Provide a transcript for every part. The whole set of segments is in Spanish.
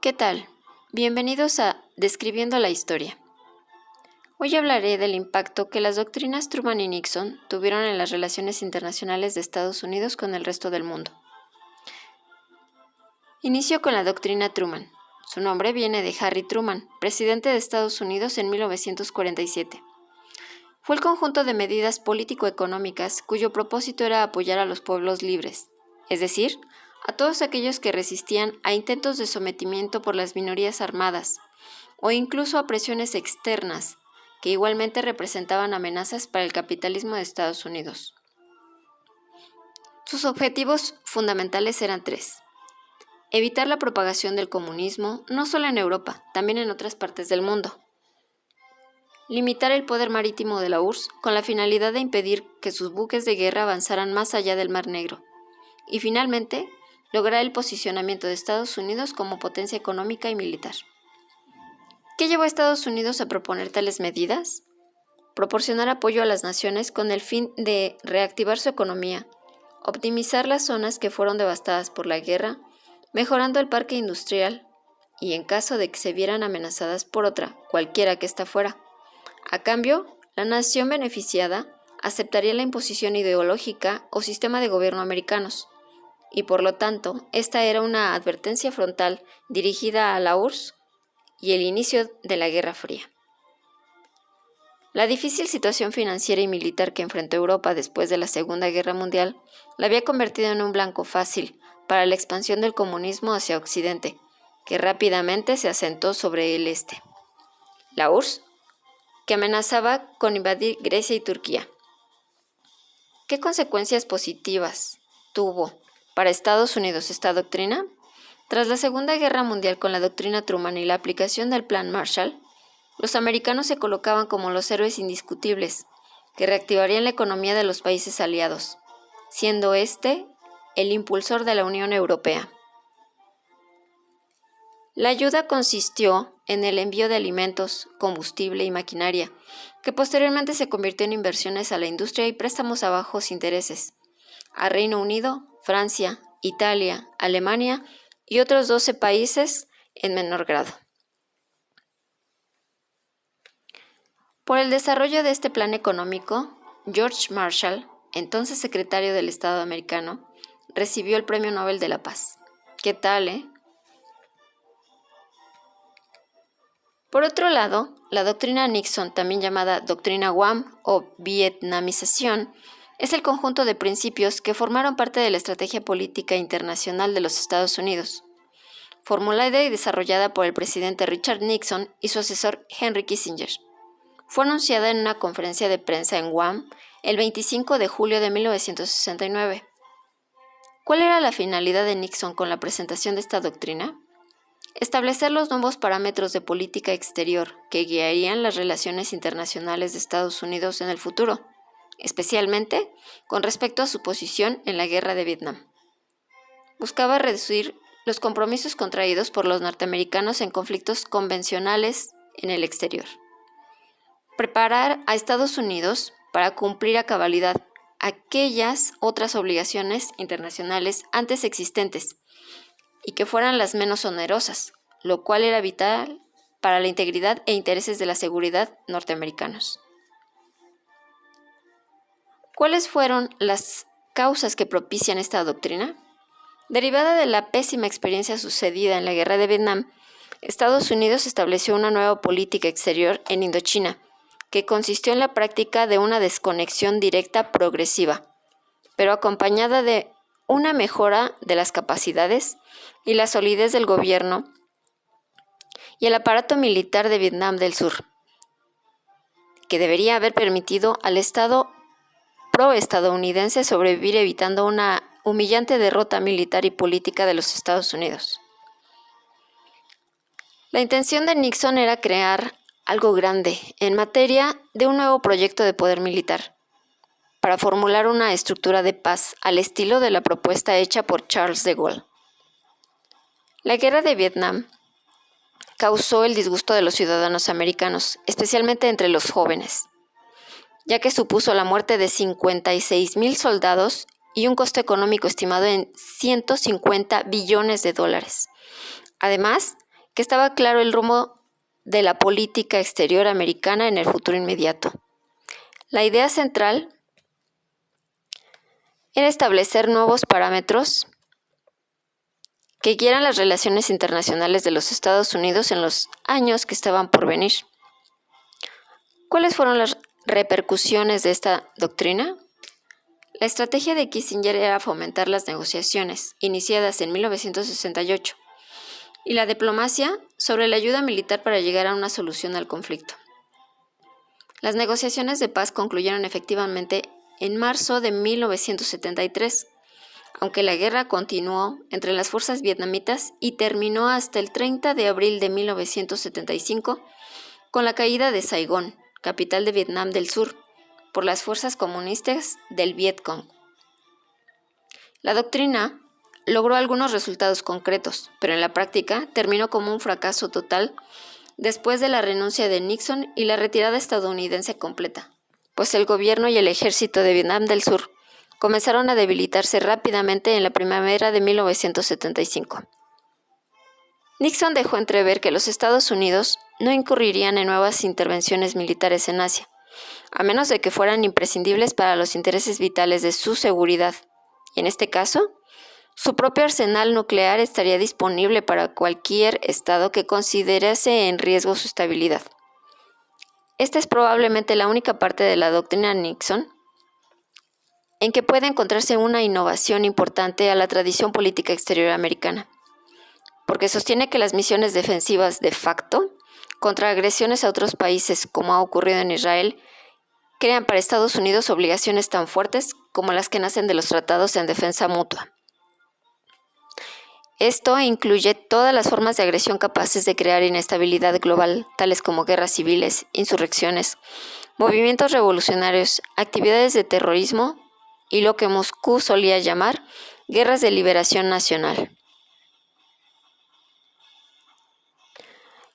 ¿Qué tal? Bienvenidos a Describiendo la Historia. Hoy hablaré del impacto que las doctrinas Truman y Nixon tuvieron en las relaciones internacionales de Estados Unidos con el resto del mundo. Inicio con la doctrina Truman. Su nombre viene de Harry Truman, presidente de Estados Unidos en 1947. Fue el conjunto de medidas político-económicas cuyo propósito era apoyar a los pueblos libres, es decir, a todos aquellos que resistían a intentos de sometimiento por las minorías armadas o incluso a presiones externas que igualmente representaban amenazas para el capitalismo de Estados Unidos. Sus objetivos fundamentales eran tres: evitar la propagación del comunismo no solo en Europa, también en otras partes del mundo; limitar el poder marítimo de la URSS con la finalidad de impedir que sus buques de guerra avanzaran más allá del Mar Negro; y finalmente, lograr el posicionamiento de Estados Unidos como potencia económica y militar. ¿Qué llevó a Estados Unidos a proponer tales medidas? Proporcionar apoyo a las naciones con el fin de reactivar su economía, optimizar las zonas que fueron devastadas por la guerra, mejorando el parque industrial y, en caso de que se vieran amenazadas por otra, cualquiera que ésta fuera. A cambio, la nación beneficiada aceptaría la imposición ideológica o sistema de gobierno americanos, y por lo tanto, esta era una advertencia frontal dirigida a la URSS y el inicio de la Guerra Fría. La difícil situación financiera y militar que enfrentó Europa después de la Segunda Guerra Mundial la había convertido en un blanco fácil para la expansión del comunismo hacia Occidente, que rápidamente se asentó sobre el este. La URSS, que amenazaba con invadir Grecia y Turquía. ¿Qué consecuencias positivas tuvo para Estados Unidos esta doctrina? Tras la Segunda Guerra Mundial, con la doctrina Truman y la aplicación del Plan Marshall, los americanos se colocaban como los héroes indiscutibles que reactivarían la economía de los países aliados, siendo este el impulsor de la Unión Europea. La ayuda consistió en el envío de alimentos, combustible y maquinaria, que posteriormente se convirtió en inversiones a la industria y préstamos a bajos intereses, a Reino Unido, Francia, Italia, Alemania y otros 12 países en menor grado. Por el desarrollo de este plan económico, George Marshall, entonces secretario del Estado americano, recibió el Premio Nobel de la Paz. ¿Qué tal, Por otro lado, la doctrina Nixon, también llamada doctrina Guam o vietnamización, es el conjunto de principios que formaron parte de la estrategia política internacional de los Estados Unidos, formulada y desarrollada por el presidente Richard Nixon y su asesor Henry Kissinger. Fue anunciada en una conferencia de prensa en Guam el 25 de julio de 1969. ¿Cuál era la finalidad de Nixon con la presentación de esta doctrina? Establecer los nuevos parámetros de política exterior que guiarían las relaciones internacionales de Estados Unidos en el futuro, especialmente con respecto a su posición en la guerra de Vietnam. Buscaba reducir los compromisos contraídos por los norteamericanos en conflictos convencionales en el exterior. Preparar a Estados Unidos para cumplir a cabalidad aquellas otras obligaciones internacionales antes existentes y que fueran las menos onerosas, lo cual era vital para la integridad e intereses de la seguridad norteamericanos. ¿Cuáles fueron las causas que propician esta doctrina? Derivada de la pésima experiencia sucedida en la guerra de Vietnam, Estados Unidos estableció una nueva política exterior en Indochina, que consistió en la práctica de una desconexión directa progresiva, pero acompañada de una mejora de las capacidades y la solidez del gobierno y el aparato militar de Vietnam del Sur, que debería haber permitido al Estado pro-estadounidense sobrevivir evitando una humillante derrota militar y política de los Estados Unidos. La intención de Nixon era crear algo grande en materia de un nuevo proyecto de poder militar, para formular una estructura de paz al estilo de la propuesta hecha por Charles de Gaulle. La guerra de Vietnam causó el disgusto de los ciudadanos americanos, especialmente entre los jóvenes, ya que supuso la muerte de 56,000 soldados y un costo económico estimado en $150 billones. Además, que estaba claro el rumbo de la política exterior americana en el futuro inmediato. La idea central era establecer nuevos parámetros que guiaran las relaciones internacionales de los Estados Unidos en los años que estaban por venir. ¿Cuáles fueron las repercusiones de esta doctrina? La estrategia de Kissinger era fomentar las negociaciones, iniciadas en 1968, y la diplomacia sobre la ayuda militar para llegar a una solución al conflicto. Las negociaciones de paz concluyeron efectivamente en marzo de 1973, aunque la guerra continuó entre las fuerzas vietnamitas y terminó hasta el 30 de abril de 1975 con la caída de Saigón, capital de Vietnam del Sur, por las fuerzas comunistas del Vietcong. La doctrina logró algunos resultados concretos, pero en la práctica terminó como un fracaso total después de la renuncia de Nixon y la retirada estadounidense completa, pues el gobierno y el ejército de Vietnam del Sur comenzaron a debilitarse rápidamente en la primavera de 1975. Nixon dejó entrever que los Estados Unidos no incurrirían en nuevas intervenciones militares en Asia, a menos de que fueran imprescindibles para los intereses vitales de su seguridad, y en este caso, su propio arsenal nuclear estaría disponible para cualquier estado que considerase en riesgo su estabilidad. Esta es probablemente la única parte de la doctrina Nixon en que puede encontrarse una innovación importante a la tradición política exterior americana, porque sostiene que las misiones defensivas de facto contra agresiones a otros países, como ha ocurrido en Israel, crean para Estados Unidos obligaciones tan fuertes como las que nacen de los tratados en defensa mutua. Esto incluye todas las formas de agresión capaces de crear inestabilidad global, tales como guerras civiles, insurrecciones, movimientos revolucionarios, actividades de terrorismo y lo que Moscú solía llamar guerras de liberación nacional.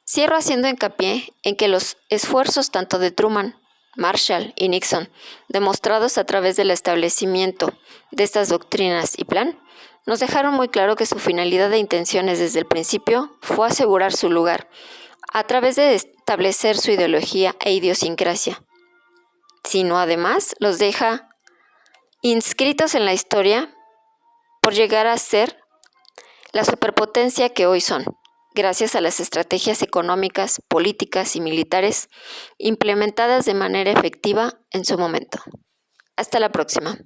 Cierro haciendo hincapié en que los esfuerzos tanto de Truman, Marshall y Nixon, demostrados a través del establecimiento de estas doctrinas y plan, nos dejaron muy claro que su finalidad de intenciones desde el principio fue asegurar su lugar, a través de establecer su ideología e idiosincrasia, sino además los deja inscritos en la historia por llegar a ser la superpotencia que hoy son, gracias a las estrategias económicas, políticas y militares implementadas de manera efectiva en su momento. Hasta la próxima.